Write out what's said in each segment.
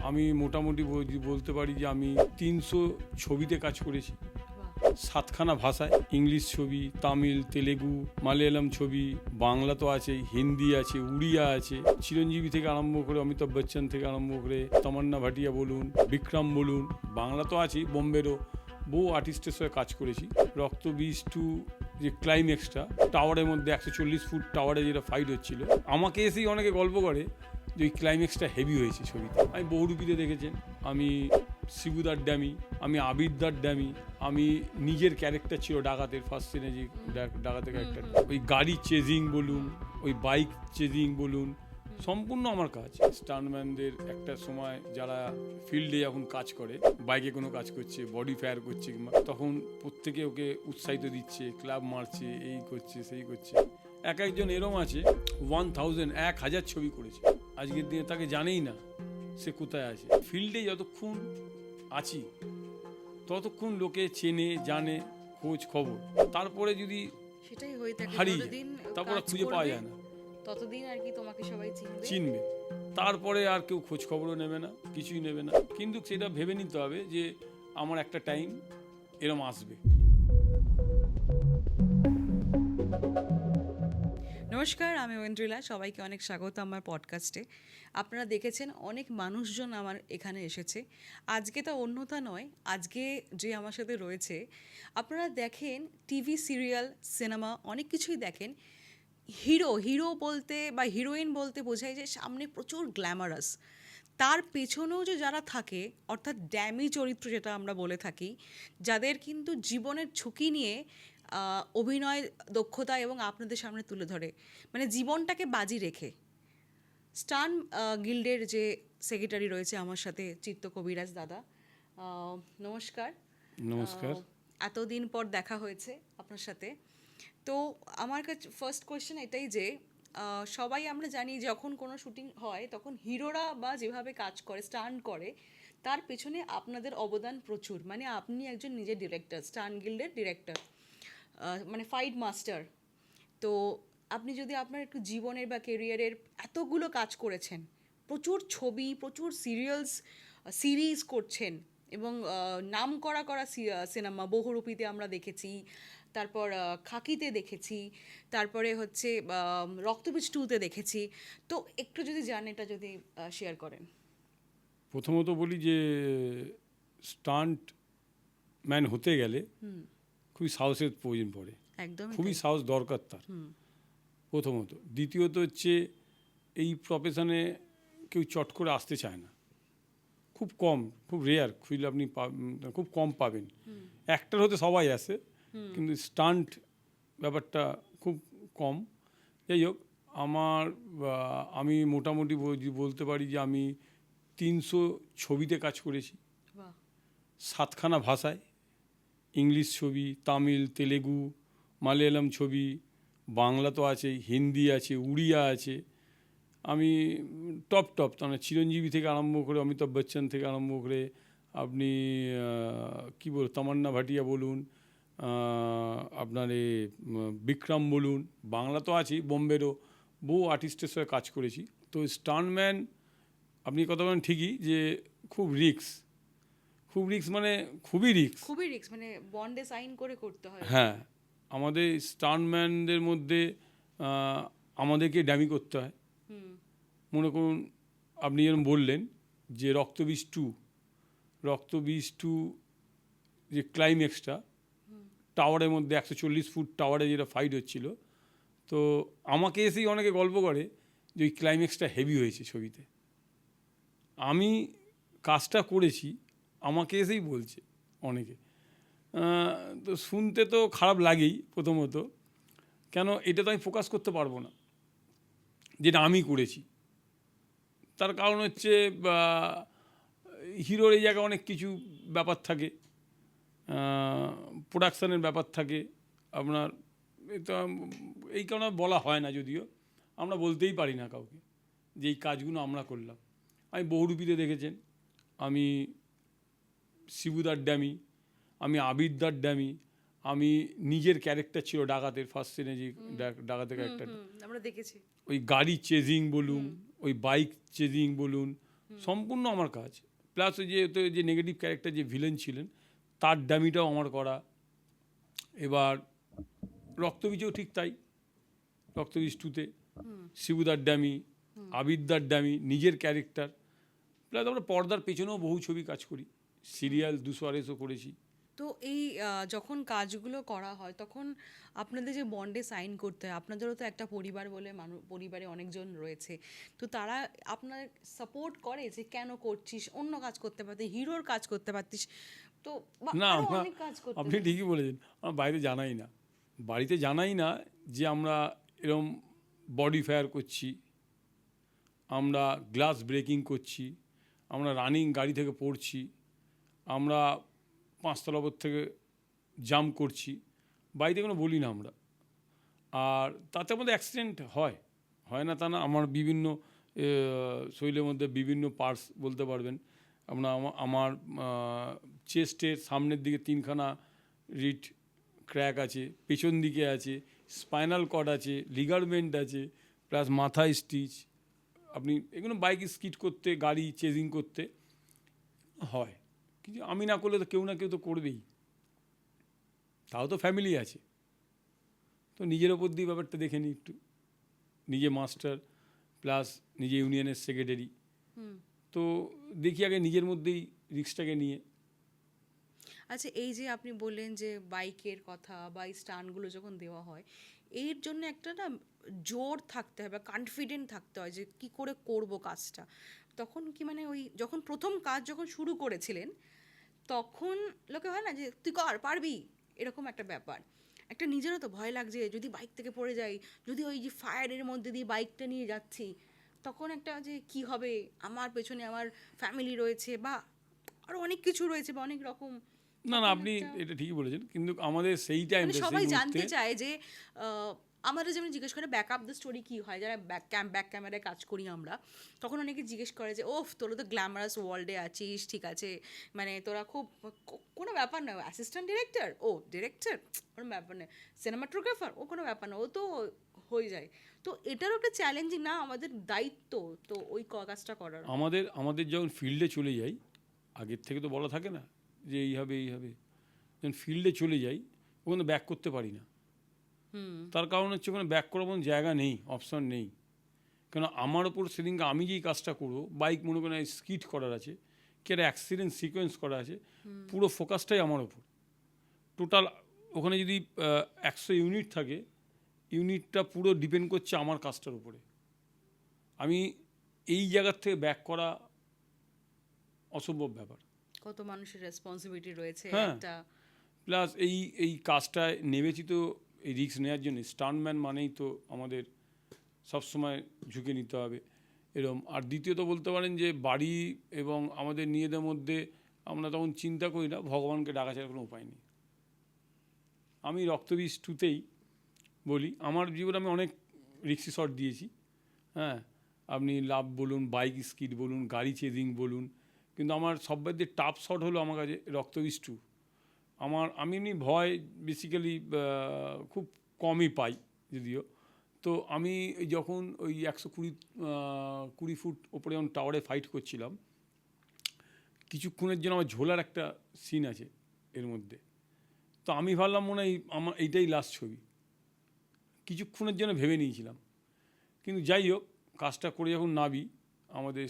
আমি মোটামুটি বলতে পারি যে আমি 300 ছবিতে কাজ করেছি, 7খানা ভাষায়, ইংলিশ ছবি, তামিল, তেলেগু, মালয়ালম ছবি, বাংলা তো আছে, হিন্দি আছে, উড়িয়া আছে, চিরঞ্জীবী থেকে আরম্ভ করে অমিতাভ বচ্চন থেকে আরম্ভ করে তমান্না ভাটিয়া বলুন, বিক্রম বলুন, বাংলা তো আছেই, বোম্বেরও বহু আর্টিস্টের সঙ্গে কাজ করেছি। রক্তবীজ 2 যে ক্লাইম্যাক্সটা, টাওয়ারের মধ্যে 140 ফুট টাওয়ারে যেটা ফাইট হচ্ছিল, আমাকে এসেই অনেকে গল্প করে যে ওই ক্লাইম্যাক্সটা হেভি হয়েছে ছবিতে। আমি বহুরূপীতে দেখেছেন, আমি শিবুদার ড্যামি, আমি আবিরদার ড্যামি, আমি নিজের ক্যারেক্টার ছিল ডাকাতের, ফার্স্ট সিনে যে ডাকাতের ক্যারেক্টার, ওই গাড়ি চেজিং বলুন, ওই বাইক চেজিং বলুন, সম্পূর্ণ আমার কাজ। স্টান্টম্যানদের একটা সময় যারা ফিল্ডে যখন কাজ করে, বাইকে কোনো কাজ করছে, বডি ফায়ার করছে, তখন প্রত্যেকে ওকে উৎসাহিত দিচ্ছে, ক্লাব মারছে, এই করছে সেই করছে। এক একজন এরম আছে 1000 ছবি করেছে, আজকের দিনে তাকে জানেই না সে কোথায় আছে। ফিল্ডে যতক্ষণ আছি ততক্ষণ লোকে চেনে জানে, খোঁজ খবর, তারপরে যদি সেটাই হয়ে থাকে, হারিয়ে যতদিন তারপরে কাজ খুঁজে পাওয়া করবে, যায় না, ততদিন আর কি তোমাকে সবাই চিনবে, তারপরে আর কেউ খোঁজ খবরও নেবে না, কিছুই নেবে না। কিন্তু সেটা ভেবে নিতে হবে যে আমার একটা টাইম এরম আসবে। নমস্কার, আমি ঐন্দ্রিলা, সবাইকে অনেক স্বাগত আমার পডকাস্টে। আপনারা দেখেছেন অনেক মানুষজন আমার এখানে এসেছে। আজকে তা অন্যথা নয়, আজকে যে আমার সাথে রয়েছে, আপনারা দেখেন টিভি সিরিয়াল, সিনেমা অনেক কিছুই দেখেন। হিরো বলতে বা হিরোইন বলতে বোঝায় যে সামনে প্রচুর গ্ল্যামারাস, তার পেছনেও যে যারা থাকে, অর্থাৎ ড্যামি চরিত্র যেটা আমরা বলে থাকি, যাদের কিন্তু জীবনের ঝুঁকি নিয়ে অভিনয় দক্ষতা এবং আপনাদের সামনে তুলে ধরে, মানে জীবনটাকে বাজি রেখে। স্টান গিল্ডের যে সেক্রেটারি রয়েছে আমার সাথে, চিত্ত কবিরাজ দাদা, নমস্কার। নমস্কার। এতদিন পর দেখা হয়েছে আপনার সাথে। তো আমার কাছে ফার্স্ট কোয়েশ্চেন এটাই যে সবাই আমরা জানি যখন কোনো শুটিং হয় তখন হিরোরা বা যেভাবে কাজ করে, স্টান্ট করে, তার পেছনে আপনাদের অবদান প্রচুর। মানে আপনি একজন নিজের ডিরেক্টর, স্টান গিল্ডের ডিরেক্টর, মানে ফাইট মাস্টার। তো আপনি যদি আপনার একটু জীবনের বা কেরিয়ারের এতগুলো কাজ করেছেন, প্রচুর ছবি, প্রচুর সিরিজ করছেন, এবং নাম করা সিনেমা বহুরূপীতে আমরা দেখেছি, তারপর খাকিতে দেখেছি, তারপরে হচ্ছে রক্তবীজ 2-তে দেখেছি। তো একটু যদি জানেন, এটা যদি শেয়ার করেন। প্রথমত বলি যে স্টান্ট ম্যান হতে গেলে খুবই সাহসের প্রয়োজন পড়ে, একদম খুবই সাহস দরকার তার, প্রথমত। দ্বিতীয়ত হচ্ছে এই প্রফেশনে কেউ চট করে আসতে চায় না, খুব কম, খুব রেয়ার, খুঁজলে আপনি খুব কম পাবেন। অ্যাক্টর হতে সবাই আসে, কিন্তু স্টান্ট ব্যাপারটা খুব কম। যাই হোক, আমি মোটামুটি বলতে পারি যে আমি 300 ছবিতে কাজ করেছি, 7খানা ভাষায়, ইংলিশ ছবি, তামিল, তেলেগু, মালয়ালম ছবি, বাংলা তো আছে, হিন্দি আছে, উড়িয়া আছে। আমি টপ মানে চিরঞ্জীবী থেকে আরম্ভ করে অমিতাভ বচ্চন থেকে আরম্ভ করে আপনি কী বলুন, তমান্না ভাটিয়া বলুন, আপনার বিক্রম বলুন, বাংলা তো আছেই, বোম্বেরও বহু আর্টিস্টের সঙ্গে কাজ করেছি। তো স্টান্টম্যান, আপনি কথা বলেন ঠিকই যে খুব রিস্ক মানে খুবই রিস্ক, মানে বন্ডে সাইন করে করতে হয়। হ্যাঁ, আমাদের স্টান্টম্যানদের মধ্যে আমাদেরকে ড্যামি করতে হয়। মনে করুন, আপনি যেরকম বললেন যে রক্তবীজ 2 যে ক্লাইম্যাক্সটা, টাওয়ারের মধ্যে 140 ফুট টাওয়ারে যেটা ফাইট হচ্ছিল, তো আমাকে এসেই অনেকে গল্প করে যে ওই ক্লাইম্যাক্সটা হেভি হয়েছে ছবিতে। আমি কাজটা করেছি, আমাকে এসেই বলছে অনেকে। তো শুনতে তো খারাপ লাগেই প্রথমত, কেন এটা তো আমি ফোকাস করতে পারবো না যেটা আমি করেছি। তার কারণ হচ্ছে হিরোর এই জায়গায় অনেক কিছু ব্যাপার থাকে, প্রোডাকশানের ব্যাপার থাকে আপনার। এটা এই কারণে বলা হয় না, যদিও আমরা বলতেই পারি না কাউকে যে এই কাজগুলো আমরা করলাম। আমি বহুরূপীতে দেখেছেন, আমি শিবুদার ড্যামি, আমি আবিরদার ড্যামি, আমি নিজের ক্যারেক্টার ছিল ডাকাতের, ফার্স্ট সিনে যে ডাকাতের ক্যারেক্টার, আমরা দেখেছি। ওই গাড়ি চেজিং বলুন, ওই বাইক চেজিং বলুন, সম্পূর্ণ আমার কাজ। প্লাস ওই যে ওতে যে নেগেটিভ ক্যারেক্টার যে ভিলেন ছিলেন তার ডামিটাও আমার করা। এবার রক্তবীজও ঠিক তাই, রক্তবীজ 2-তে শিবুদার ডামি, আবিদ্যার ডামি, নিজের ক্যারেক্টার। প্লাস আমরা পর্দার পেছনেও বহু ছবি কাজ করি, সিরিয়াল 200 করেছি। তো এই যখন কাজগুলো করা হয় তখন আপনাদের যে বন্ডে সাইন করতে হয়, আপনাদেরও তো একটা পরিবার বলে পরিবারে অনেকজন রয়েছে, তো তারা আপনার সাপোর্ট করে যে কেন করছিস, অন্য কাজ করতে পারতিস, হিরোর কাজ করতে পারতিস, তো বা না, আরো আমরা, অনেক কাজ করতে আপনি ঠিকই বলেছেন, আমরা বাইরে জানাই না, বাড়িতে জানাই না যে আমরা এরম বডি ফায়ার করছি, আমরা গ্লাস ব্রেকিং করছি, আমরা রানিং গাড়ি থেকে পড়ছি, আমরা 5তলা উপর থেকে জাম্প করছি, বাড়িতে কোনো বলি না আমরা। আর তাতে আমাদের অ্যাক্সিডেন্ট হয়, হয় না তা না। আমার বিভিন্ন শরীরের মধ্যে বিভিন্ন পার্টস বলতে পারবেন, আমরা আমার চেস্টের সামনের দিকে 3খানা রিট ক্র্যাক আছে, পেছন দিকে আছে, স্পাইনাল কর্ড আছে, লিগারমেন্ট আছে, প্লাস মাথায় স্টিচ। আপনি এগুলো বাইক স্কিড করতে, গাড়ি চেজিং করতে হয়, কিন্তু আমি না করলে তো কেউ না কেউ তো করবেই, তাও তো ফ্যামিলি আছে। তো নিজের ওপর দিয়ে ব্যাপারটা দেখে নিই একটু, নিজে মাস্টার প্লাস নিজে ইউনিয়নের সেক্রেটারি, তো দেখি আগে নিজের মধ্যেই রিস্কটাকে নিয়ে। আচ্ছা, এই যে আপনি বললেন যে বাইকের কথা বা এই স্টান্টগুলো যখন দেওয়া হয়, এর জন্য একটা না জোর থাকতে হয় বা কনফিডেন্ট থাকতে হয় যে কি করে করব কাজটা। তখন কি মানে ওই যখন প্রথম কাজ যখন শুরু করেছিলেন তখন লোকে হয় না যে তুই কর পারবি, এরকম একটা ব্যাপার, একটা নিজেরও তো ভয় লাগছে যদি বাইক থেকে পড়ে যাই, যদি ওই যে ফায়ারের মধ্যে দিয়ে বাইকটা নিয়ে যাচ্ছি, তখন একটা যে কি হবে, আমার পেছনে আমার ফ্যামিলি রয়েছে বা আরও অনেক কিছু রয়েছে বা অনেক রকম। না না, তখন আপনি একটা এটা ঠিকই বলেছেন, কিন্তু আমাদের সেই মানে টাইমটা, সবাই সেই জানতে মুহূর্তে চায় যে আমাদের যেমন জিজ্ঞেস করে ব্যাক আপ দ্য স্টোরি কী হয়, যারা ব্যাক ক্যামেরায় কাজ করি আমরা, তখন অনেকে জিজ্ঞেস করে যে ওফ তোরা তো গ্ল্যামারাস ওয়ার্ল্ডে আছিস, ঠিক আছে, মানে তোরা খুব কোনো ব্যাপার নয়, অ্যাসিস্ট্যান্ট ডিরেক্টর, ও ডিরেক্টর কোনো ব্যাপার নয়, সিনেমাটোগ্রাফার ও কোনো ব্যাপার না, ও তো হয়ে যায়। তো এটারও একটা চ্যালেঞ্জিং না, আমাদের দায়িত্ব তো ওই কাজটা করার। আমাদের যখন ফিল্ডে চলে যাই, আগের থেকে তো বলা থাকে না যে এই হবে এই হবে, যখন ফিল্ডে চলে যাই ওখানে ব্যাক করতে পারি না। তার কারণ হচ্ছে ওখানে ব্যাক করার মতো জায়গা নেই, অপশন নেই। কেন আমার ওপর সেদিনকে আমি যেই কাজটা করবো, বাইক মনে করেন স্কিড করার আছে, কি একটা অ্যাক্সিডেন্ট সিকোয়েন্স করা আছে, পুরো ফোকাসটাই আমার ওপর। টোটাল ওখানে যদি 100 ইউনিট থাকে, ইউনিটটা পুরো ডিপেন্ড করছে আমার কাজটার উপরে। আমি এই জায়গার থেকে ব্যাক করা অসম্ভব ব্যাপার। কত মানুষের রেসপন্সিবিলিটি রয়েছে হ্যাঁ, একটা। প্লাস এই কাজটায় নেমেছি তো এই রিস্ক নেওয়ার জন্য। স্টান্টম্যান মানেই তো আমাদের সবসময় ঝুঁকে নিতে হবে এরম। আর দ্বিতীয়ত বলতে পারেন যে বাড়ি এবং আমাদের নিজেদের মধ্যে আমরা তখন চিন্তা করি না, ভগবানকে ডাকা ছাড়া কোনো উপায় নেই। আমি রক্তবীজ 2-তেই বলি, আমার জীবনে আমি অনেক রিক্সি শট দিয়েছি। হ্যাঁ, আপনি লাভ বলুন, বাইক স্কিড বলুন, গাড়ি চেজিং বলুন, কিন্তু আমার সবথেকে টাফ শট হলো আমার কাছে রক্তবীজ 2। আমি এমনি ভয় বেসিক্যালি খুব কমই পাই যদিও। তো আমি যখন ওই 120 ফুট ওপরে যখন টাওয়ারে ফাইট করছিলাম, কিছুক্ষণের জন্য আমার ঝোলার একটা সিন আছে এর মধ্যে। তো আমি ভাবলাম মনে হয় আমার এইটাই লাস্ট ছবি, কিছুক্ষণের জন্য ভেবে নিয়েছিলাম। কিন্তু যাই হোক, কাজটা করে যখন নাবি, আমাদের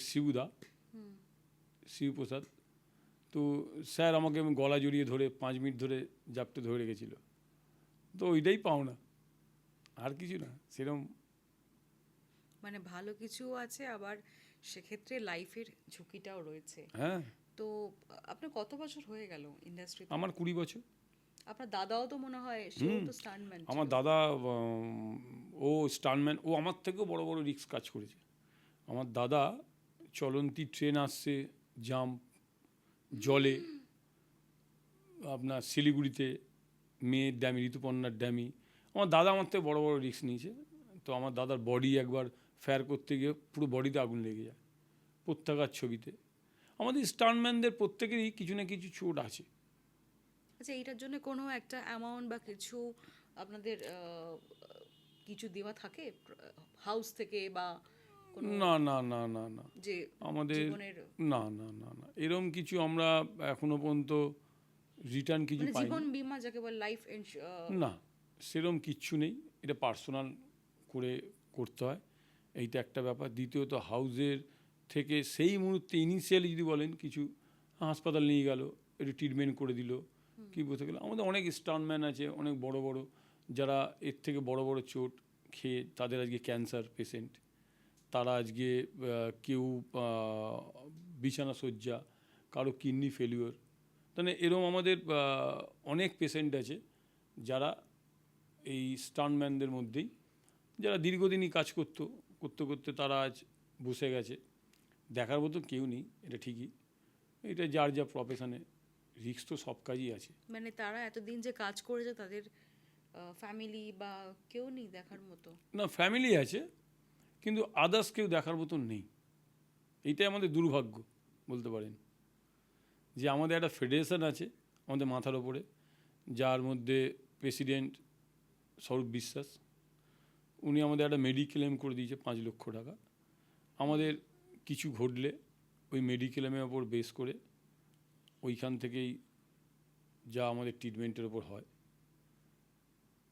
শিবপ্রসাদ, তো স্যার আমাকে গলা জড়িয়ে ধরে 5 মিনিট ধরে জাপটে ধরে রেখেছিল। তো ওইটাই পাওনা, আর কিছু না সেরকম। মানে ভালো কিছু আছে, আবার সেক্ষেত্রে লাইফের ঝুঁকিটাও রয়েছে। হ্যাঁ, তো আপনার কত বছর হয়ে গেল ইন্ডাস্ট্রিতে? আমার 20 বছর। আপনার দাদাও তো মনে হয় সেও তো স্টান্টম্যান ছিল। আমার দাদা ও স্টান্টম্যান, ও আমার থেকেও বড় বড় রিস্ক কাজ করেছে। আমার দাদা চলন্তি ট্রেন আসছে, জাম্প, জলে, আপনার শিলিগুড়িতে মেয়ের ড্যামি, ঋতুপর্ণার ড্যামি, আমার দাদা আমার থেকে বড় বড় রিস্ক নিয়েছে। তো আমার দাদার বডি একবার ফায়ার করতে গিয়ে পুরো বডিতে আগুন লেগে যায় প্রত্যেকার ছবিতে। আমাদের স্টান্টম্যানদের প্রত্যেকেরই কিছু না কিছু চোট আছে। আচ্ছা, এইটার জন্য কোনো একটা অ্যামাউন্ট বা কিছু আপনাদের কিছু দেওয়া থাকে হাউস থেকে বা কোনো না না না না না যে আমাদের জীবনের না না না না এরম কিছু আমরা এখনো পর্যন্ত রিটার্ন কিছু মানে পাইনি। জীবন বীমা যাকে বলে লাইফ না সেরম কিচ্ছু নেই, এটা পার্সোনাল করে করতে হয়, এইটা একটা ব্যাপার। দ্বিতীয়ত হাউসের থেকে সেই মুহূর্তে ইনিশিয়ালি যদি বলেন কিছু হাসপাতাল নিয়ে গেল, একটু ট্রিটমেন্ট করে দিল, কি বলতে গেলে আমাদের অনেক স্টান্টম্যান আছে, অনেক বড় বড় যারা এর থেকে বড় বড় চোট খেয়ে তাদের আজকে ক্যান্সার পেশেন্ট, তারা আজকে কেউ বিছানা শয্যা, কারো কিডনি ফেলিওর, মানে এরম আমাদের অনেক পেশেন্ট আছে যারা এই স্টান্টম্যানদের মধ্যেই, যারা দীর্ঘদিনই কাজ করতে করতে তারা আজ বসে গেছে। দেখার মতো কেউ নেই, এটা ঠিকই, এটা যার যা প্রফেশনে রিস্ক তো সব কাজই আছে। মানে তারা এতদিন যে কাজ করেছে তাদের ফ্যামিলি বা কেউ নেই দেখার মতো? না ফ্যামিলি আছে কিন্তু আদার্স কেউ দেখার মতন নেই, এইটাই আমাদের দুর্ভাগ্য বলতে পারেন। যে আমাদের একটা ফেডারেশন আছে আমাদের মাথার ওপরে, যার মধ্যে প্রেসিডেন্ট স্বরূপ বিশ্বাস, উনি আমাদের একটা মেডিক্লেম করে দিয়েছে 5 লক্ষ টাকা। আমাদের কিছু ঘটলে ওই মেডিক্লেমের ওপর বেস করে ওইখান থেকেই যা আমাদের ট্রিটমেন্টের ওপর হয়,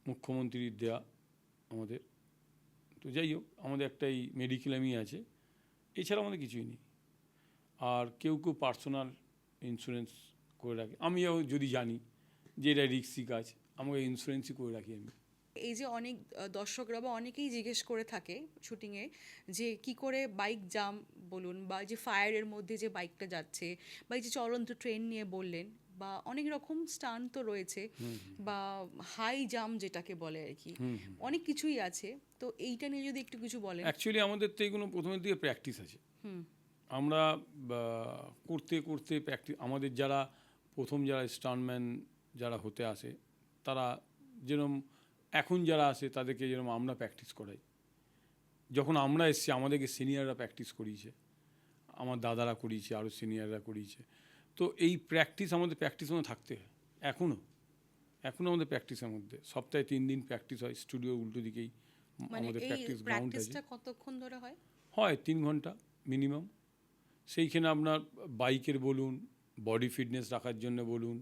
মুখ্যমন্ত্রীর দেয়া আমাদের। তো যাই হোক আমাদের একটা এই মেডিক্লেমই আছে, এছাড়া আমাদের কিছুই নেই। আর কেউ কেউ পার্সোনাল ইন্স্যুরেন্স করে রাখে, আমিও যদি জানি যে এটা রিস্কি কাজ আমাকে ইন্স্যুরেন্সই করে রাখি আমি। এই যে অনেক দর্শকরা বা অনেকেই জিজ্ঞেস করে থাকে শুটিংয়ে যে কি করে বাইক জাম বলুন বা যে ফায়ারের মধ্যে যে বাইকটা যাচ্ছে বা এই যে চলন্ত ট্রেন নিয়ে বললেন বা অনেক রকম স্টান্ট তো রয়েছে বা হাই জাম যেটাকে বলে আর কি, অনেক কিছুই আছে। তো এইটা নিয়ে যদি একটু কিছু বলেন। অ্যাকচুয়ালি আমাদের তো এগুলো প্রথমের দিকে প্র্যাকটিস আছে, আমরা করতে করতে প্র্যাকটিস, আমাদের যারা প্রথম যারা স্টান্টম্যান যারা হতে আসে তারা যেরকম এখন যারা আসে তাদেরকে যেরকম আমরা প্র্যাকটিস করাই, যখন আমরা এসছি আমাদেরকে সিনিয়ররা প্র্যাকটিস করিয়েছে, আমার দাদারা করিয়েছে, আরও সিনিয়ররা করিয়েছে। তো এই প্র্যাকটিস আমাদের প্র্যাকটিসের মধ্যে থাকতে হয় এখনও আমাদের প্র্যাকটিসের মধ্যে সপ্তাহে 3 দিন প্র্যাকটিস হয়, স্টুডিও উল্টো দিকেই মানে আমাদের এই প্র্যাকটিস গ্রাউন্ড আছে, প্র্যাকটিসটা কতক্ষণ ধরে হয়? হয় 3 ঘন্টা মিনিমাম। সেইখানে আপনার বাইকের বলুন, বডি ফিটনেস রাখার জন্য বলুন,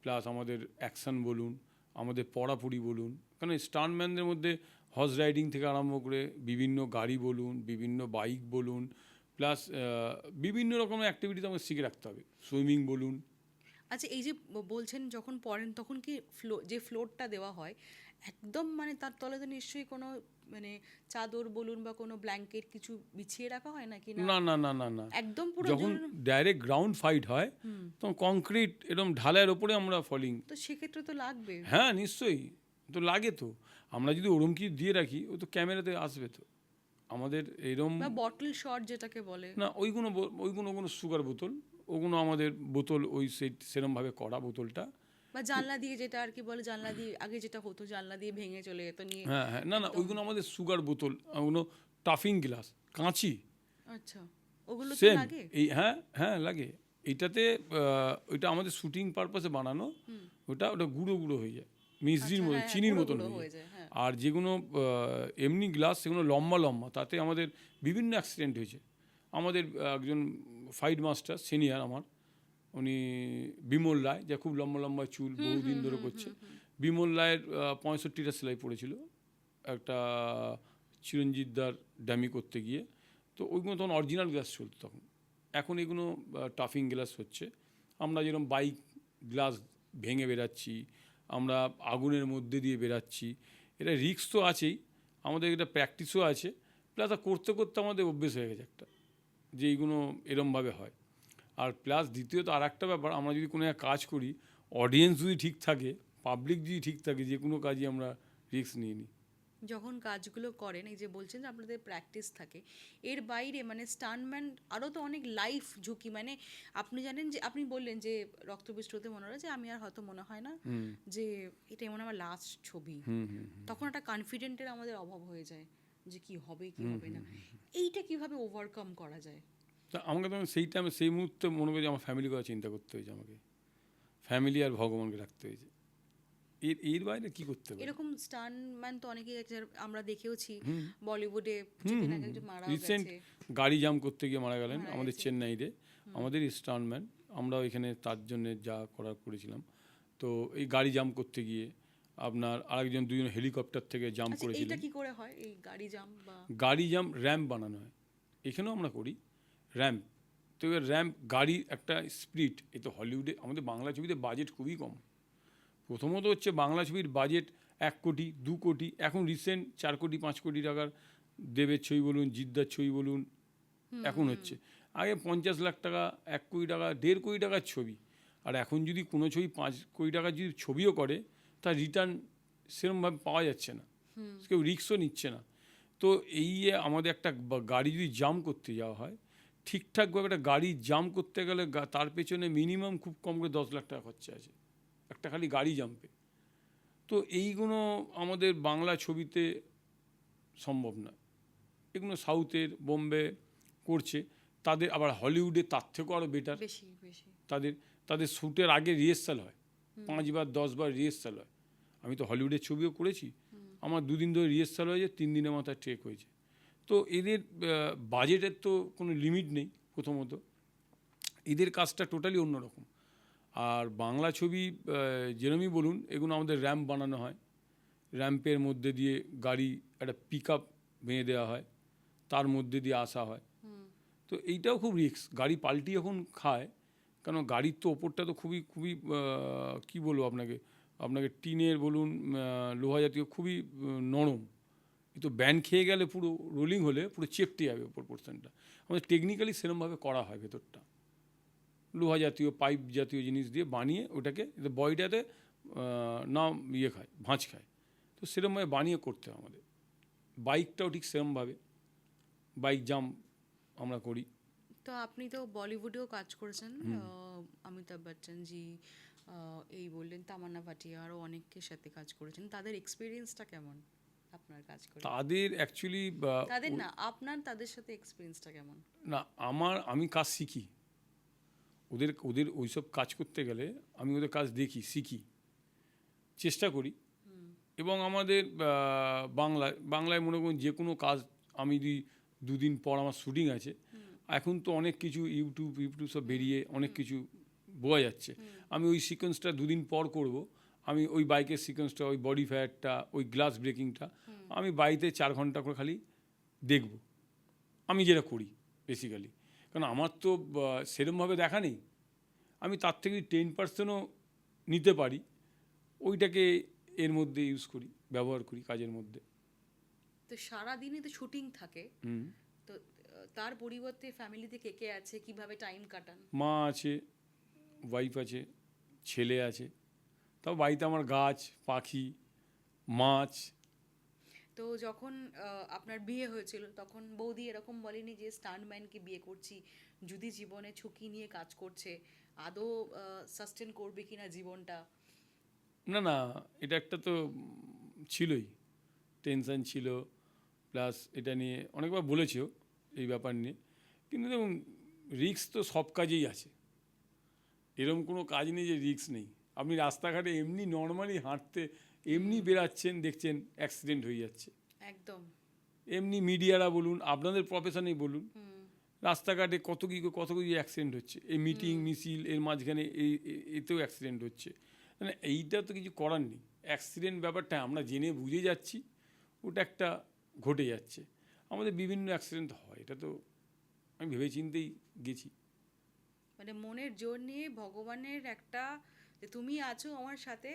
প্লাস আমাদের অ্যাকশান বলুন, আমাদের পড়াপুরি বলুন, কারণ স্টান্টম্যানদের মধ্যে হর্স রাইডিং থেকে আরম্ভ করে বিভিন্ন গাড়ি বলুন, বিভিন্ন বাইক বলুন, প্লাস বিভিন্ন রকমের অ্যাক্টিভিটিস আমাকে শিখে রাখতে হবে, সুইমিং বলুন। আচ্ছা, এই যে বলছেন যখন পড়েন তখন কি যে ফ্লোরটা দেওয়া হয় একদম মানে তার তলে তো নিশ্চয়ই কোনো মানে চাদর বলুন বা কোনো ব্ল্যাঙ্কেট কিছু বিছিয়ে রাখা হয় নাকি? না না না না না, একদম পুরো যখন ডাইরেক্ট গ্রাউন্ড ফাইট হয় তখন কংক্রিট এরকম ঢালাইয়ের ওপরে আমরা ফলিং। তো সেক্ষেত্রে তো লাগবে। হ্যাঁ নিশ্চয়ই, তো লাগে তো, আমরা যদি ওরম কি দিয়ে রাখি ও তো ক্যামেরাতে আসবে তো আমাদের এরম। বা বটল শট যেটাকে বলে না ওইগুলো কোনো সুগার বোতল, ওগুলো আমাদের বোতল ওই সেরমভাবে করা বোতলটা। বা জানলা দিয়ে যেটা আর কি বলে, জানলা দিয়ে আগে যেটা হতো জানলা দিয়ে ভেঙে চলে যেত নিয়ে। হ্যাঁ হ্যাঁ, না না ওইগুলো আমাদের সুগার বোতল, ওগুলো টাফিং গ্লাস, কাঁচি আচ্ছা, ওগুলো কি সেম লাগে? এই হ্যাঁ হ্যাঁ লাগে। এইটাতে ওইটা আমাদের শুটিং পারপাসে বানানো, ওটা গুঁড়ো গুঁড়ো হয়ে যায় মিষ্টির মতো, হ্যাঁ, চিনির গুঁড়ো মতন গুঁড়ো হয়ে যায়। হ্যাঁ। আর যেগুলো এমনি গ্লাস সেগুলো লম্বা লম্বা, তাতে আমাদের বিভিন্ন অ্যাক্সিডেন্ট হয়েছে। আমাদের একজন ফাইট মাস্টার সিনিয়র আমার, উনি বিমল রায়, যা খুব লম্বা লম্বা চুল, বহুদিন ধরে করছে। বিমল রায়ের 65টা সেলাই পড়েছিল একটা চিরঞ্জিতদার ড্যামি করতে গিয়ে। তো ওইগুলো তখন অরিজিনাল গ্লাস চলতো তখন, এখন এগুলো টাফিং গ্লাস হচ্ছে। আমরা যেরকম বাইক গ্লাস ভেঙে বেরাচ্ছি, আমরা আগুনের মধ্যে দিয়ে বেরাচ্ছি, এটা রিস্ক তো আছেই, আমাদের এটা প্র্যাকটিসও আছে, প্লাস করতে করতে আমাদের অভ্যেস হয়ে গেছে একটা, যে এইগুলো এরমভাবে হয়। আর প্লাস দ্বিতীয়ত আর একটা ব্যাপার, আমরা যদি কোনো কাজ করি, অডিয়েন্স যদি ঠিক থাকে, পাবলিক যদি ঠিক থাকে, যে কোনো কাজই আমরা রিস্ক নিয়ে নিই। যখন কাজগুলো করেন, এই যে বলছেন যে আপনাদের প্র্যাকটিস থাকে, এর বাইরে মানে স্টান্টম্যান আরও তো অনেক লাইফ ঝুঁকি, মানে আপনি জানেন যে আপনি বললেন যে রক্তবিস্মৃতি মনে হয় যে আমি আর হয়তো মনে হয় না যে এটা এমন আমার লাস্ট ছবি, তখন একটা কনফিডেন্টের আমাদের অভাব হয়ে যায় যে কি হবে কি হবে না। এইটা কিভাবে ওভারকাম করা যায়? তা আমাকে তখন সেই টাইমে সেই মুহূর্তে মনে করি আমার ফ্যামিলির কথা চিন্তা করতে হয়েছে, আমাকে ফ্যামিলি আর ভগবানকে রাখতে হয়েছে। এর বাইরে কি করতে পারি? এরকম স্টান্টম্যান তো অনেকেই আছে, আমরা দেখেওছি বলিউডে যেদিন আগে একজন মারাও রিসেন্ট গেছে। গাড়ি জাম করতে গিয়ে মারা গেলেন মারা আমাদের গেছে। চেন্নাইতে, আমাদের স্টান্টম্যান। আমরাও এখানে তার জন্য যা করার করেছিলাম। তো এই গাড়ি জাম করতে গিয়ে আপনার আরেকজন দুজন হেলিকপ্টার থেকে জাম্প আচ্ছা, করেছিলেন। এইটা কি করে হয় এই গাড়ি জাম বা? গাড়ি জাম্প র্যাম্প বানানো হয়, এখানেও আমরা করি র্যাম্প। তো এবার র্যাম্প গাড়ির একটা স্পিড, এই তো হলিউডে, আমাদের বাংলা ছবিতে বাজেট খুবই কম। প্রথমত হচ্ছে বাংলা ছবির বাজেট 1 কোটি 2 কোটি, এখন রিসেন্ট 4 কোটি 5 কোটি টাকার দেবের ছবি বলুন, জিদ্দার ছবি বলুন, এখন হচ্ছে। আগে 50 লাখ টাকা, 1 কোটি টাকা, 1.5 কোটি টাকার ছবি। আর এখন যদি কোনো ছবি 5 কোটি টাকার যদি ছবিও করে, তার রিটার্ন সেরকমভাবে পাওয়া যাচ্ছে না, কেউ রিস্কও নিচ্ছে না। তো এই যে আমাদের একটা গাড়ি যদি জাম করতে যাওয়া হয়, ঠিকঠাকভাবে একটা গাড়ি জাম করতে গেলে তার পেছনে মিনিমাম খুব কম করে 10 লাখ টাকা খরচা আছে একটা খালি গাড়ি জাম্পে। তো এইগুলো আমাদের বাংলা ছবিতে সম্ভব না। এগুলো সাউথের, বোম্বে করছে, তাদের আবার হলিউডে তার থেকেও আরও বেটার। বেশি বেশি তাদের তাদের শ্যুটের আগে রিহার্সাল হয়, 5 বার 10 বার রিহার্সাল হয়। আমি তো হলিউডের ছবিও করেছি, আমার 2 দিন ধরে রিহার্সাল হয়েছে, 3 দিনের মাথায় ট্রেক হয়েছে। তো এদের বাজেটের তো কোনো লিমিট নেই। প্রথমত এদের কাজটা টোটালি অন্যরকম। আর বাংলা ছবি যেরমই বলুন, এগুলো আমাদের র্যাম্প বানানো হয়, র্যাম্পের মধ্যে দিয়ে গাড়ি একটা পিক আপ বেঁধে দেওয়া হয়, তার মধ্যে দিয়ে আসা হয়। তো এইটাও খুব রিস্ক, গাড়ি পাল্টি যখন খায়, কেন গাড়ির তো ওপরটা তো খুবই খুবই কী বলবো আপনাকে, টিনের বলুন, লোহা জাতীয়, খুবই নরম। তো ব্যান্ড খেয়ে গেলে পুরো রোলিং হলে পুরো চেপটে যাবে ওপর পোর্শনটা। আমাদের টেকনিক্যালি সেরমভাবে করা হয়, ভেতরটা লোহা জাতীয় পাইপ জাতীয় জিনিস দিয়ে বানিয়ে ওটাকে বডিটাতে না খায়, ভাঁজ খায়। তো সেরমভাবে বানিয়ে করতে হয় আমাদের। বাইকটাও ঠিক সেরমভাবে, বাইক জাম্প আমরা করি। তো আপনি তো বলিউডেও কাজ করেছেন, অমিতাভ বচ্চন জি, এই বললেন তামান্না ভাটিয়া, আরও অনেকের সাথে কাজ করেছেন। তাদের এক্সপিরিয়েন্সটা কেমন আপনার কাজ করে? তাদের অ্যাকচুয়ালি তাদের না, আপনার তাদের সাথে এক্সপিরিয়েন্সটা কেমন? না, আমি কাজ শিখি ওদের ওদের ওইসব কাজ করতে গেলে আমি ওদের কাজ দেখি, শিখি, চেষ্টা করি। এবং আমাদের বাংলায় মনে করুন যে কোনো কাজ, আমি যদি 2 দিন পর আমার শ্যুটিং আছে, এখন তো অনেক কিছু ইউটিউব সব বেরিয়ে অনেক কিছু বোঝা যাচ্ছে। আমি ওই সিকোয়েন্সটা 2 দিন পর করব, আমি ওই বাইকের সিকোয়েন্সটা, ওই বডি ফায়ারটা, ওই গ্লাস ব্রেকিংটা আমি বাড়িতে 4 ঘন্টা করে খালি দেখব। আমি যেটা করি বেসিক্যালি, কারণ আমার তো সেরমভাবে দেখা নেই। আমি তার থেকে 10%ও নিতে পারি, ওইটাকে এর মধ্যে ইউজ করি, ব্যবহার করি কাজের মধ্যে। তো সারাদিনই তো শুটিং থাকে, তো তার পরিবর্তে ফ্যামিলিতে কে কে আছে, কিভাবে টাইম কাটান? মা আছে, ওয়াইফ আছে, ছেলে আছে, তাও বাড়িতে আমার গাছ, পাখি, মাছ। তো যখন আপনার বিয়ে হয়েছিল, তখন বৌদি এরকম বলেনি যে স্টান্টম্যানকে বিয়ে করছি, যদি জীবনে ঝুঁকি নিয়ে কাজ করছে, আদৌ সাস্টেন করবে কিনা জীবনটা? না না, এটা একটা তো ছিলই, টেনশন ছিল, প্লাস এটা নিয়ে অনেকবার বলেছেও এই ব্যাপার নিয়ে। কিন্তু দেখুন, রিস্ক তো সব কাজেই আছে, এরকম কোনো কাজ নেই যে রিস্ক নেই। আপনি রাস্তাঘাটে এমনি নর্মালি হাঁটতে, এমনি বেরাচ্ছেন, দেখছেন অ্যাক্সিডেন্ট হয়ে যাচ্ছে। একদম। এমনি মিডিয়ারা বলুন, আপনাদের প্রফেশনেই বলুন, রাস্তাঘাটে কত কিছু অ্যাক্সিডেন্ট হচ্ছে। এই মিটিং মিছিল এর মাঝখানে এতেও অ্যাক্সিডেন্ট হচ্ছে। মানে এইটা তো কিছু করার নেই, অ্যাক্সিডেন্ট ব্যাপারটা আমরা জেনে বুঝে যাচ্ছি, ওটা একটা ঘটে যাচ্ছে। আমাদের বিভিন্ন অ্যাক্সিডেন্ট হয়, এটা তো আমি ভেবেচিন্তেই গেছি। মানে মনের জোর নিয়ে ভগবানের একটা, যে তুমি আছো আমার সাথে,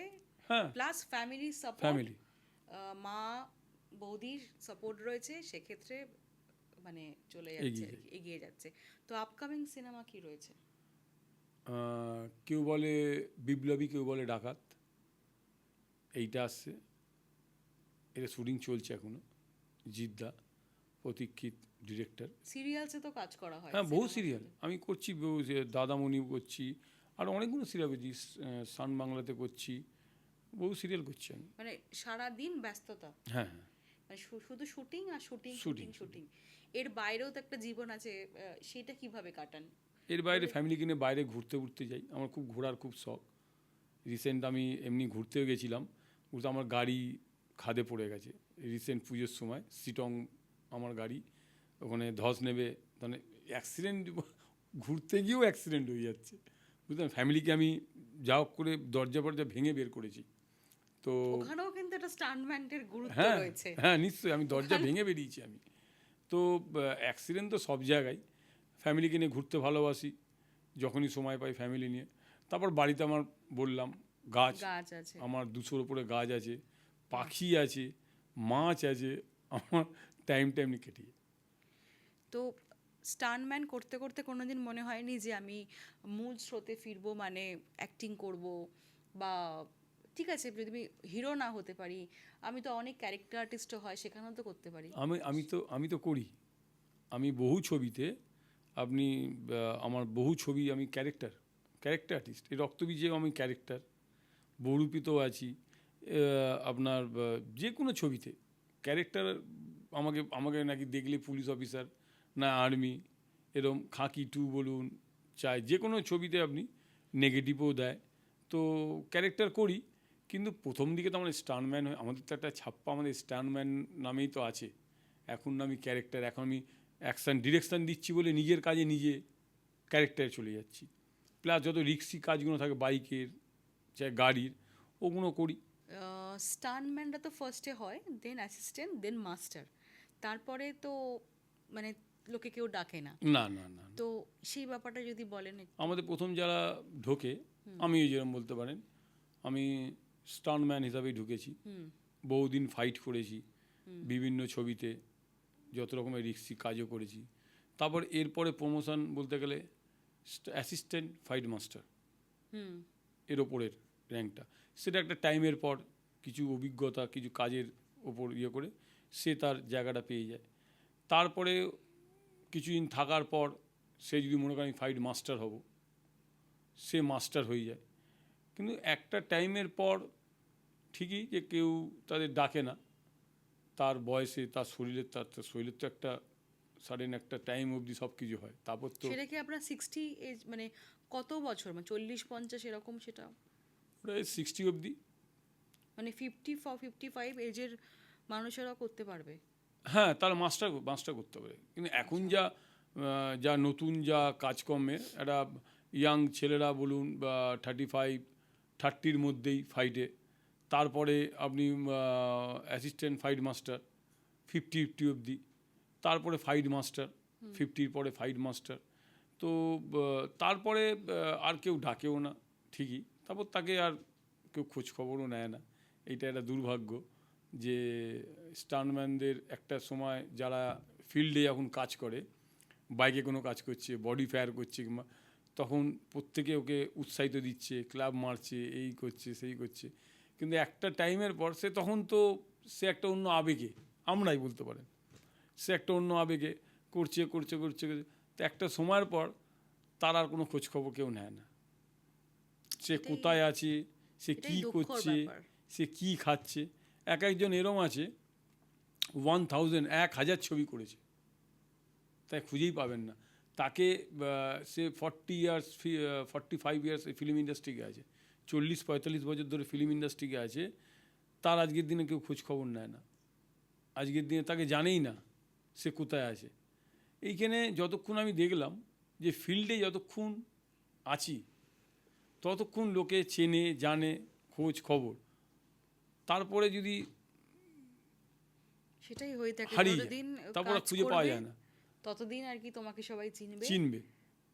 হ্যাঁ, প্লাস ফ্যামিলি সাপোর্ট, ফ্যামিলি, মা বৌদির সাপোর্ট রয়েছে, সেক্ষেত্রে মানে চলে যাচ্ছে আর কি, এগিয়ে যাচ্ছে। তো আপকামিং সিনেমা কি রয়েছে? কেউ বলে বিপ্লবী, কেউ বলে ডাকাত, এইটা আসছে, এটা শুটিং চলছে এখনো। জিদ্দা, প্রতীক্ষিত ডিরেক্টর। সিরিয়ালসে তো কাজ করা হয়। হ্যাঁ, বহু সিরিয়াল আমি করছি, দাদামণি করছি, আর অনেকগুলো সিরিয়াল করছি, সান বাংলাতে করছি, বহু সিরিয়াল করছি আমি। মানে সারাদিন ব্যস্ততা। হ্যাঁ হ্যাঁ, মানে শুধু শুটিং আর শুটিং শুটিং Shooting, শুটিং, এর বাইরেও তো একটা জীবন আছে, সেটা কিভাবে কাটান? এর বাইরে ফ্যামিলিকে নিয়ে বাইরে ঘুরতে যাই, আমার খুব ঘোরার খুব শখ। রিসেন্ট আমি এমনি ঘুরতেও গেছিলাম, উল্টো আমার গাড়ি খাদে পড়ে গেছে রিসেন্ট পুজোর সময়, সিটং আমার গাড়ি, ওখানে ধস নেবে, মানে অ্যাক্সিডেন্ট, ঘুরতে গিয়েও অ্যাক্সিডেন্ট হয়ে যাচ্ছে, বুঝলেন। ফ্যামিলিকে আমি যা হোক করে দরজা ফরজা ভেঙে বের করেছি। তো ওখানেও কিন্তু একটা স্টান্টম্যানের গুরুত্ব হ্যাঁ রয়েছে। হ্যাঁ নিশ্চয়ই, আমি দরজা ভেঙে বেরিয়েছি আমি। তো অ্যাক্সিডেন্ট তো সব জায়গায়। ফ্যামিলিকে নিয়ে ঘুরতে ভালোবাসি, যখনই সময় পাই ফ্যামিলি নিয়ে। তারপর বাড়িতে আমার বললাম গাছ, গাছ আছে। আমার 200-র উপরে গাছ আছে, পাখি আছে, মাছ আছে, আমার টাইম কেটে যায়। তো স্টান্টম্যান করতে করতে কোনোদিন মনে হয়নি যে আমি মূল স্রোতে ফিরবো, মানে অ্যাক্টিং করব, বা ঠিক আছে যদি আমি হিরো না হতে পারি, আমি তো অনেক ক্যারেক্টার আর্টিস্টও হয়, সেখানেও তো করতে পারি। আমি তো করি, আমি বহু ছবিতে, আপনি আমার বহু ছবি আমি ক্যারেক্টার আর্টিস্ট, এই রক্তবীজেও আমি ক্যারেক্টার, বহুরূপীতেও আছি, আপনার যে কোনো ছবিতে ক্যারেক্টার। আমাকে আমাকে নাকি দেখলে পুলিশ অফিসার না আর্মি, এরম খাকি 2 বলুন, চাই যে কোনো ছবিতে আপনি নেগেটিভও দেয়, তো ক্যারেক্টার করি। কিন্তু প্রথম দিকে তো আমার স্টান্টম্যান হয়, আমাদের তো একটা ছাপ্পা আমাদের স্টান্টম্যান নামেই তো আছে। এখন আমি ক্যারেক্টার, এখন আমি অ্যাকশান ডিরেকশান দিচ্ছি বলে নিজের কাজে নিজে ক্যারেক্টারে চলে যাচ্ছি। প্লাস যত রিক্সি কাজগুলো থাকে বাইকের, চাই গাড়ির, ওগুলো করি। স্টান্টম্যানরা তো ফার্স্টে হয়, দেন অ্যাসিস্ট্যান্ট, দেন মাস্টার, তারপরে তো মানে লোকে কেউ ডাকে না। না না না না। তো সেই ব্যাপারটা যদি বলেন একটু। আমাদের প্রথম যারা ঢোকে, আমি যেরকম বলতে পারেন, আমি স্টান্টম্যান হিসাবেই ঢুকেছি। বহুদিন ফাইট করেছি বিভিন্ন ছবিতে, যত রকমের রিক্সি কাজও করেছি। তারপর এরপরে প্রমোশন বলতে গেলে অ্যাসিস্ট্যান্ট ফাইট মাস্টার, এর ওপরের র্যাঙ্কটা, সেটা একটা টাইমের পর কিছু অভিজ্ঞতা, কিছু কাজের ওপর ইয়ে করে সে তার জায়গাটা পেয়ে যায়। তারপরে কিছুদিন থাকার পর সে যদি মনে করে আমি ফাইট মাস্টার হব, সে মাস্টার হয়ে যায়। কিন্তু একটা টাইমের পর ঠিকই যে কেউ তাদের ডাকে না, তার বয়সে, তার শরীরের তো একটা সাডেন একটা টাইম অবধি সব কিছু হয়, তারপর তো সেটা কি আপনার 60 এজ, মানে কত বছর, মানে 40-50 এরকম, সেটা প্রায় 60 অবধি। মানে 55 এজের মানুষেরা করতে পারবে? হ্যাঁ, তারা মাস্টার করতে পারে। কিন্তু এখন যা নতুন যা কাজকর্মের, একটা ইয়াং ছেলেরা বলুন বা 35-30-র মধ্যেই ফাইটে, তারপরে আপনি অ্যাসিস্ট্যান্ট ফাইট মাস্টার 50 অবধি, তারপরে ফাইট মাস্টার 50-র পরে ফাইট মাস্টার। তো তারপরে আর কেউ ডাকেও না ঠিকই, তারপর তাকে আর কেউ খোঁজ খবরও নেয় না। এইটা একটা দুর্ভাগ্য যে স্টান্টম্যানদের একটা সময় যারা ফিল্ডে যখন কাজ করে, বাইকে কোনো কাজ করছে, বডি ফায়ার করছে, কিংবা তখন প্রত্যেকে ওকে উৎসাহিত দিচ্ছে, ক্লাব মারছে, এই করছে সেই করছে। কিন্তু একটা টাইমের পর সে একটা অন্য আবেগে, আমরাই বলতে পারেন, সে একটা অন্য আবেগে করছে। তো একটা সময়ের পর তার আর কোনো খোঁজ খবর কেউ নেয় না। সে কোথায় আছে, সে কী করছে, সে কী খাচ্ছে। একজন এরম আছে 1000 ছবি করেছে, তাই খুঁজেই পাবেন না তাকে। সে 45 ইয়ার্স ফিল্ম ইন্ডাস্ট্রিকে আছে, 40-45 বছর ধরে ফিল্ম ইন্ডাস্ট্রিকে আছে। তার আজকের দিনে কেউ খোঁজ খবর নেয় না, আজকের দিনে তাকে জানেই না সে কোথায় আছে। এইখানে যতক্ষণ আমি দেখলাম যে ফিল্ডে যতক্ষণ আছি ততক্ষণ লোকে চেনে জানে, খোঁজ খবর। তারপরে যদি সেটাই হয়ে থাকে, হারিয়ে যতদিন যায়, তারপর কাজ খুঁজে পাওয়া করবে যায় না, ততদিন আর কি তোমাকে সবাই চিনবে।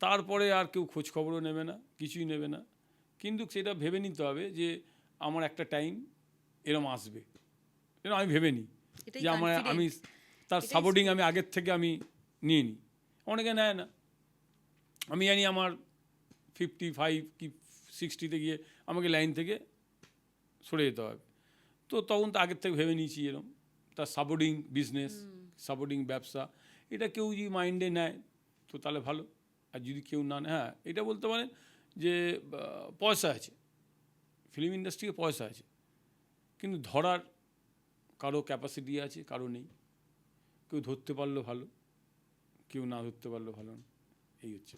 তারপরে আর কেউ খোঁজ খবরও নেবে না, কিছুই নেবে না। কিন্তু সেটা ভেবে নিতে হবে যে আমার একটা টাইম এরম আসবে, এরম আমি ভেবে নিই যে আমি তার সাপোর্টিং আমি আগের থেকে আমি নিয়ে নিই। অনেকে নেয় না, আমি জানি আমার 55 কি 60-তে গিয়ে আমাকে লাইন থেকে সরে যেতে হবে। তো তখন তো আগের থেকে ভেবে নিয়েছি এরম তার সাপোর্টিং বিজনেস, সাপোর্টিং ব্যবসা, এটা কেউ যদি মাইন্ডে নেয় তো তাহলে ভালো। আর যদি কেউ না নেয়, হ্যাঁ এটা বলতে পারেন যে পয়সা আছে, ফিল্ম ইন্ডাস্ট্রিতে পয়সা আছে, কিন্তু ধরার কারো ক্যাপাসিটি আছে, কারো নেই। কেউ ধরতে পারলো ভালো, কেউ না ধরতে পারলো ভালো না, এই হচ্ছে।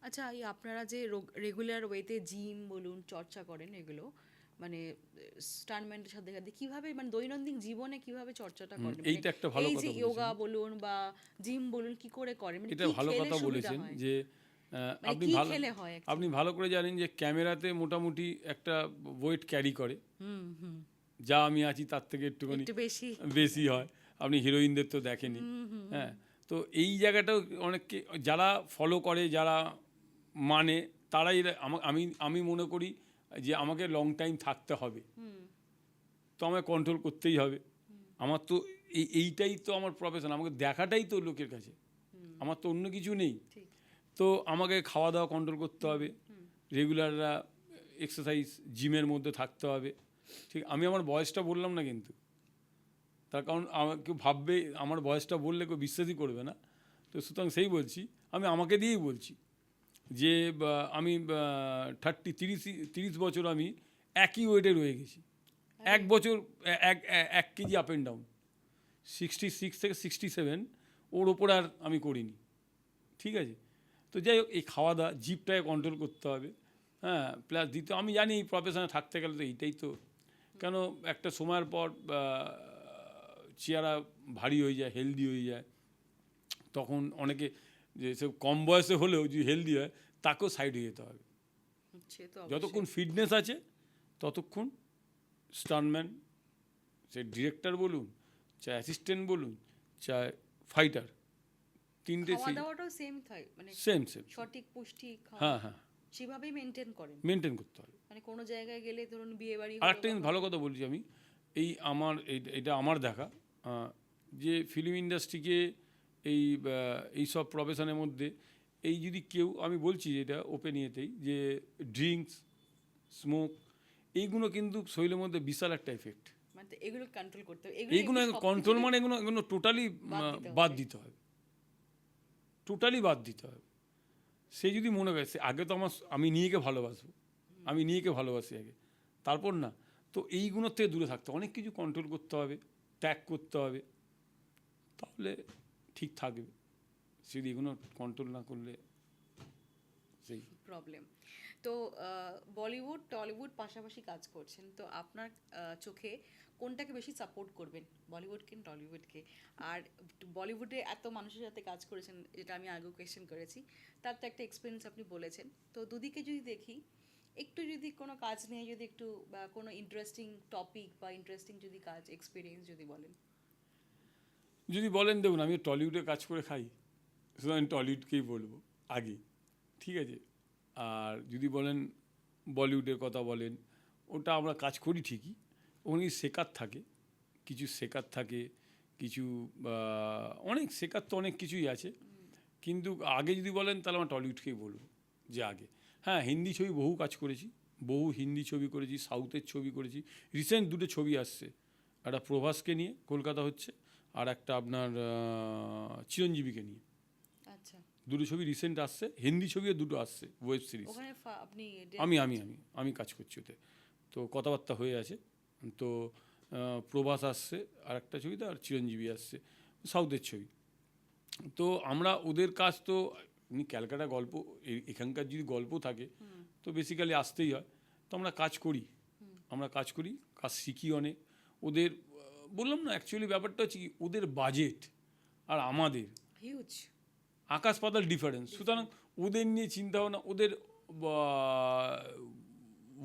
আচ্ছা, এই আপনারা যে রেগুলার ওয়েতে জিম বলুন, চর্চা করেন, এগুলো মানে স্টান্টম্যানের সাথে সাথে কিভাবে মানে দৈনন্দিন জীবনে কিভাবে চর্চাটা করেন এইটা একটা ভালো এই কথা যে বলেছেন। যোগা বলুন বা জিম বলুন কি করে করেন মানে এটা কি ভালো খেলে কথা সুবিধা বলেছেন হয় যে মানে আপনি কি ভালো খেলে হয় আপনি ভালো করে জানেন যে ক্যামেরাতে মোটামুটি একটা ওয়েট ক্যারি করে, হুম হুম যা আমি আছি তার থেকে একটুখানি একটু বেশি বেশি হয়। আপনি হিরোইনদের তো দেখেনি। হ্যাঁ, তো এই জায়গাটাও অনেককে যারা ফলো করে, যারা মানে, তারাই আমি আমি মনে করি যে আমাকে লং টাইম থাকতে হবে, তো আমাকে কন্ট্রোল করতেই হবে। আমার তো এইটাই তো আমার প্রফেশন, আমাকে দেখাটাই তো লোকের কাছে, আমার তো অন্য কিছু নেই। ঠিক তো আমাকে খাওয়া দাওয়া কন্ট্রোল করতে হবে, রেগুলার এক্সারসাইজ জিমের মধ্যে থাকতে হবে। ঠিক, আমি আমার বয়সটা বললাম না কিন্তু, তার কারণ কেউ ভাববে আমার বয়সটা বললে কেউ বিশ্বাসই করবে না। তো সুতরাং সেই বলছি, আমি আমাকে দিয়েই বলছি যে আমি 30 বছর আমি একই ওয়েটে রয়ে গেছি। এক বছর এক কেজি আপ অ্যান্ড ডাউন, 66 থেকে 67, ওর ওপর আর আমি করিনি। ঠিক আছে, তো যাই হোক, এই খাওয়া দাওয়া জিভটাকে কন্ট্রোল করতে হবে। হ্যাঁ, প্লাস দ্বিতীয় আমি জানি এই প্রফেশনে থাকতে গেলে তো এইটাই তো, কেন একটা সময়ের পর চেহারা ভারী হয়ে যায়, হেলদি হয়ে যায়, তখন অনেকে যে সব কম বয়সে হলেও যদি হেলদি হয় তাকেও সাইড হয়ে যেতে হবে। সে তো যতক্ষণ ফিটনেস আছে ততক্ষণ স্টান্টম্যান, সে ডিরেক্টর বলুন, চাই অ্যাসিস্ট্যান্ট বলুন, চাই ফাইটার, তিনটে খাওয়া সেই দাওয়াটাও সেম থাকে মানে সেম সেম। সঠিক পুষ্টি খাওয়া হ্যাঁ হ্যাঁ, সেভাবেই মেনটেন করেন মেনটেন করতে হবে। মানে কোনো জায়গায় গেলে ধরুন বিয়ে বাড়ি আর একটা জিনিস ভালো কথা বলছি আমি, এই আমার এটা আমার দেখা, যে ফিল্ম ইন্ডাস্ট্রিকে এই সব প্রফেশনের মধ্যে এই যদি কেউ, আমি বলছি এটা ওপেন ইয়েতেই, যে ড্রিঙ্কস, স্মোক, এইগুলো কিন্তু শরীরের মধ্যে বিশাল একটা এফেক্ট। মানে এগুলো কন্ট্রোল করতে হবে এইগুলো কন্ট্রোল মানে এগুলো টোটালি বাদ দিতে হবে, টোটালি বাদ দিতে হবে। সে যদি মনে করে সে আগে তো আমি নিজেকে ভালোবাসবো, আমি নিজেকে ভালোবাসি আগে, তারপর না, তো এইগুলোর থেকে দূরে থাকতে হবে, অনেক কিছু কন্ট্রোল করতে হবে, ত্যাগ করতে হবে, তাহলে ঠিক থাকবে। যদি এগুলো কন্ট্রোল না করলে সেই প্রবলেম। তো বলিউড টলিউড পাশাপাশি কাজ করছেন, তো আপনার চোখে কোনটাকে বেশি সাপোর্ট করবেন, বলিউডকে টলিউডকে? আর বলিউডে এত মানুষের সাথে কাজ করেছেন, যেটা আমি আগেও কোয়েশ্চেন করেছি, তার তো একটা এক্সপিরিয়েন্স আপনি বলেছেন। তো দুদিকে যদি দেখি, একটু যদি কোনো কাজ নিয়ে যদি একটু বা কোনো ইন্টারেস্টিং টপিক বা ইন্টারেস্টিং যদি কাজ এক্সপিরিয়েন্স যদি বলেন। যদি বলেন, দেখুন আমি টলিউডে কাজ করে খাই, সুতরাং আমি টলিউডকেই বলবো আগে, ঠিক আছে। আর যদি বলেন বলিউডের কথা বলেন, ওটা আমরা কাজ করি ঠিকই, ওখানে শেখার থাকে, কিছু শেখার থাকে, কিছু অনেক শেখার তো অনেক কিছুই আছে, কিন্তু আগে যদি বলেন তাহলে আমরা টলিউডকেই বলবো যে আগে। হ্যাঁ, হিন্দি ছবি বহু কাজ করেছি, বহু হিন্দি ছবি করেছি, সাউথের ছবি করেছি। রিসেন্ট দুটো ছবি আসছে, একটা প্রভাসকে নিয়ে কলকাতা হচ্ছে, আর একটা আপনার চিরঞ্জীবীকে নিয়ে। আচ্ছা, দুটো ছবি রিসেন্ট আসছে, হিন্দি ছবিও দুটো আসছে, ওয়েব সিরিজ। ওখানে আপনি আমি কাজ করছি ওতে, তো কথাবার্তা হয়ে আছে। তো প্রভাস আসছে আর একটা ছবিতে, আর চিরঞ্জীবী আসছে, সাউথের ছবি। তো আমরা ওদের কাজ তো এমনি ক্যালকাটা গল্প, এখানকার যদি গল্প থাকে তো বেসিক্যালি আসতেই হয়। তো আমরা কাজ করি, কাজ শিখি অনেক। ওদের বললাম না, অ্যাকচুয়ালি ব্যাপারটা হচ্ছে কি, ওদের বাজেট আর আমাদের হিউজ আকাশ পাতাল ডিফারেন্স। সুতরাং ওদের নিয়ে চিন্তা ভাবনা, ওদের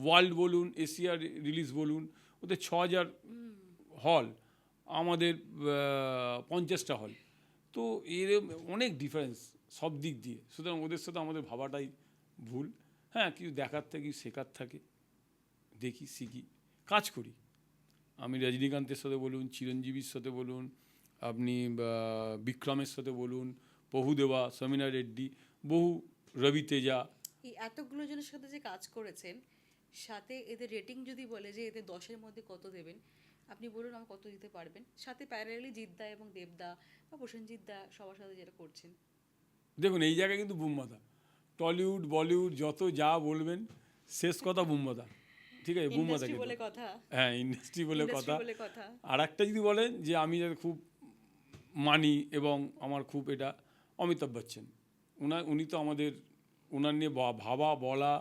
ওয়ার্ল্ড বলুন, এশিয়ার রিলিজ বলুন, ওদের 6,000 হল, আমাদের 50টা হল। তো এর অনেক ডিফারেন্স সব দিক দিয়ে। সুতরাং ওদের সাথে আমাদের ভাবাটাই ভুল। হ্যাঁ, কিছু দেখার থাকে, কিছু শেখার থাকে, দেখি, শিখি, কাজ করি। আমি রজনীকান্তের সাথে বলুন, চিরঞ্জীবীর সাথে বলুন, আপনি বিক্রমের সাথে বলুন, প্রভুদেবা, সমীনা রেড্ডি, বহু, রবি তেজা। এই এতগুলো জনের সাথে যে কাজ করেছেন, সাথে এদের রেটিং যদি বলে যে এদের 10-এর মধ্যে কত দেবেন, আপনি বলুন আমার কত দিতে পারবেন? সাথে প্যারালালি জিদ্দা এবং দেবদা বা প্রসেনজিৎ দা সবার সাথে যেটা করছেন। দেখুন, এই জায়গায় কিন্তু বুম্বাদা, টলিউড বলিউড যত যা বলবেন, শেষ কথা বুম্বাদা, ঠিক আছে, বুম্বাদা ইন্ডাস্ট্রি কিন্তু। বলে কথা, হ্যাঁ, ইন্ডাস্ট্রি বলে ইন্ডাস্ট্রি কথা। বলে কথা। আর একটা যদি বলেন যে আমি যাকে খুব মানি এবং আমার খুব এটা, অমিতাভ বচ্চন। উনি তো আমাদের, ওনার নিয়ে ভাবা বলা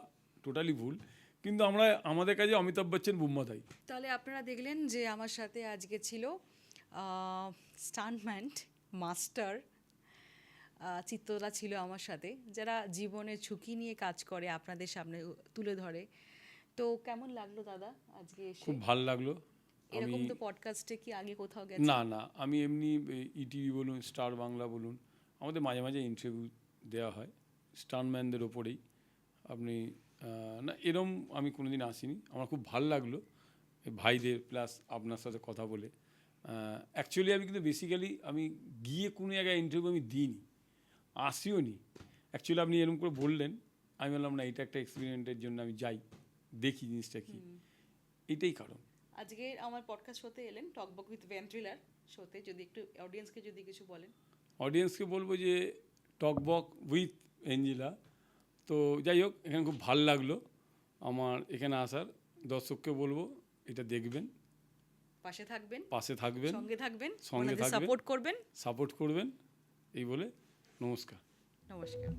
টোটালি ভুল, কিন্তু আমাদের কাছে অমিতাভ বচ্চন বুম্মাদাই। তাহলে আপনারা দেখলেন যে আমার সাথে আজকে ছিল স্টান্টম্যান মাস্টার চিত্তরা ছিল আমার সাথে, যারা জীবনের ঝুঁকি নিয়ে কাজ করে আপনাদের সামনে তুলে ধরে। তো কেমন লাগলো দাদা আজকে এসে? খুব ভালো লাগলো। এরকম তো পডকাস্টে কি আগে কোথাও গেছে? না, আমি এমনি ইটিভি বলুন, স্টার বাংলা বলুন, আমাদের মাঝে মাঝে ইন্টারভিউ দেওয়া হয় স্টান্টম্যানদের ওপরেই। আপনি না, এরম আমি কোনোদিন আসিনি। আমার খুব ভালো লাগলো এই ভাইদের প্লাস আপনার সাথে কথা বলে। অ্যাকচুয়ালি আমি কিন্তু বেসিক্যালি আমি গিয়ে কোনো জায়গায় ইন্টারভিউ আমি দিইনি, আসিও নি। অ্যাকচুয়ালি আপনি এরকম করে বললেন, আমি বললাম না, এটা একটা এক্সপেরিমেন্টের জন্য আমি যাই, দেখি জিনিসটা কি। এটাই কারণ। আজকে আমার পডকাস্ট শোতে এলেন, টকবক উইথ ভেন্ট্রিলার শোতে, যদি একটু অডিয়েন্সকে যদি কিছু বলেন। অডিয়েন্সকে বলবো যে টকবক উইথ এঞ্জেলা। তো যাই হোক, এখানে খুব ভালো লাগলো আমার এখানে আসার। দর্শককে বলবো এটা দেখবেন, পাশে থাকবেন, সঙ্গে থাকবেন, সাপোর্ট করবেন। এই বলে নমস্কার। নমস্কার।